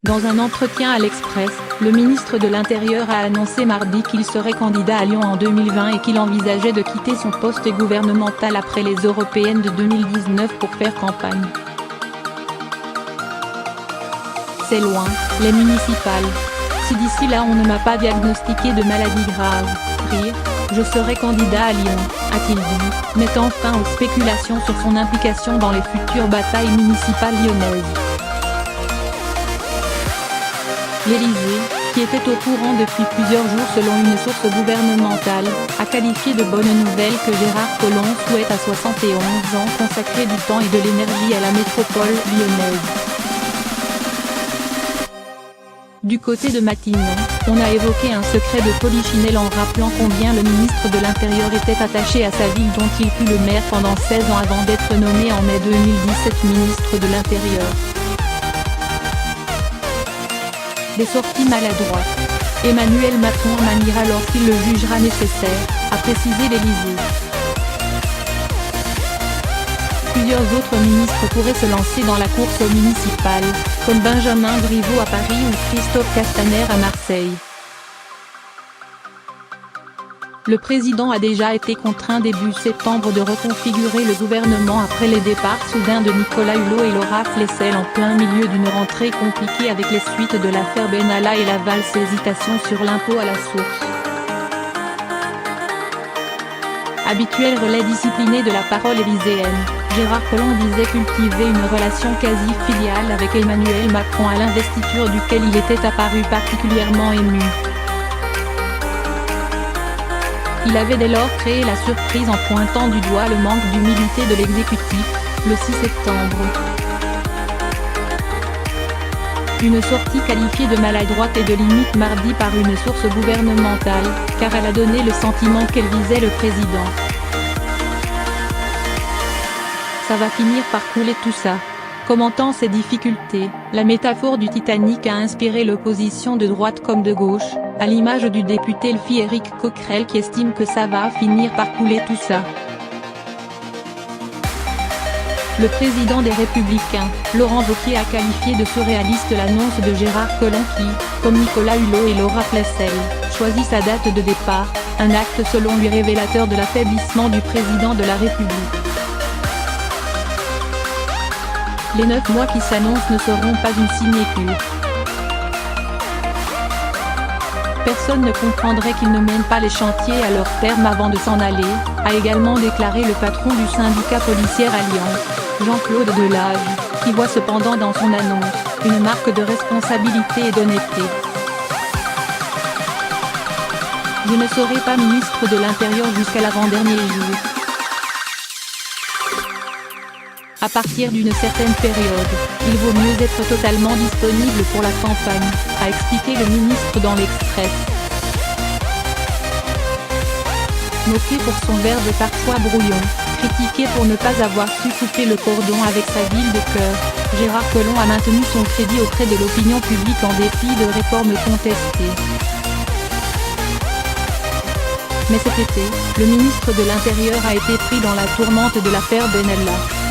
Dans un entretien à l'Express, le ministre de l'Intérieur a annoncé mardi qu'il serait candidat à Lyon en 2020 et qu'il envisageait de quitter son poste gouvernemental après les européennes de 2019 pour faire campagne. C'est loin, les municipales. Si d'ici là on ne m'a pas diagnostiqué de maladie grave, rire, je serai candidat à Lyon, a-t-il dit, mettant fin aux spéculations sur son implication dans les futures batailles municipales lyonnaises. L'Élysée, qui était au courant depuis plusieurs jours selon une source gouvernementale, a qualifié de bonne nouvelle que Gérard Collomb souhaite à 71 ans consacrer du temps et de l'énergie à la métropole lyonnaise. Du côté de Matignon, on a évoqué un secret de Polichinelle en rappelant combien le ministre de l'Intérieur était attaché à sa ville dont il fut le maire pendant 16 ans avant d'être nommé en mai 2017 ministre de l'Intérieur. Des sorties maladroites. Emmanuel Macron maniera lorsqu'il le jugera nécessaire, a précisé l'Élysée. Plusieurs autres ministres pourraient se lancer dans la course aux municipales, comme Benjamin Griveaux à Paris ou Christophe Castaner à Marseille. Le président a déjà été contraint début septembre de reconfigurer le gouvernement après les départs soudains de Nicolas Hulot et Laura Flessel en plein milieu d'une rentrée compliquée avec les suites de l'affaire Benalla et la valse hésitation sur l'impôt à la source. Habituel relais discipliné de la parole élyséenne, Gérard Collomb disait cultiver une relation quasi filiale avec Emmanuel Macron à l'investiture duquel il était apparu particulièrement ému. Il avait dès lors créé la surprise en pointant du doigt le manque d'humilité de l'exécutif, le 6 septembre. Une sortie qualifiée de maladroite et de limite mardi par une source gouvernementale, car elle a donné le sentiment qu'elle visait le président. Ça va finir par couler tout ça. Commentant ces difficultés, la métaphore du Titanic a inspiré l'opposition de droite comme de gauche, à l'image du député LFI Éric Coquerel qui estime que ça va finir par couler tout ça. Le président des Républicains, Laurent Wauquiez a qualifié de surréaliste l'annonce de Gérard Collomb qui, comme Nicolas Hulot et Laura Flessel, choisit sa date de départ, un acte selon lui révélateur de l'affaiblissement du président de la République. Les 9 mois qui s'annoncent ne seront pas une sinécure. Personne ne comprendrait qu'ils ne mènent pas les chantiers à leur terme avant de s'en aller, a également déclaré le patron du syndicat Policière Alliance, Jean-Claude Delage, qui voit cependant dans son annonce une marque de responsabilité et d'honnêteté. Je ne serai pas ministre de l'Intérieur jusqu'à l'avant-dernier jour. À partir d'une certaine période, il vaut mieux être totalement disponible pour la campagne, a expliqué le ministre dans l'Express. Moqué pour son verbe parfois brouillon, critiqué pour ne pas avoir su couper le cordon avec sa ville de cœur, Gérard Collomb a maintenu son crédit auprès de l'opinion publique en dépit de réformes contestées. Mais cet été, le ministre de l'Intérieur a été pris dans la tourmente de l'affaire Benalla.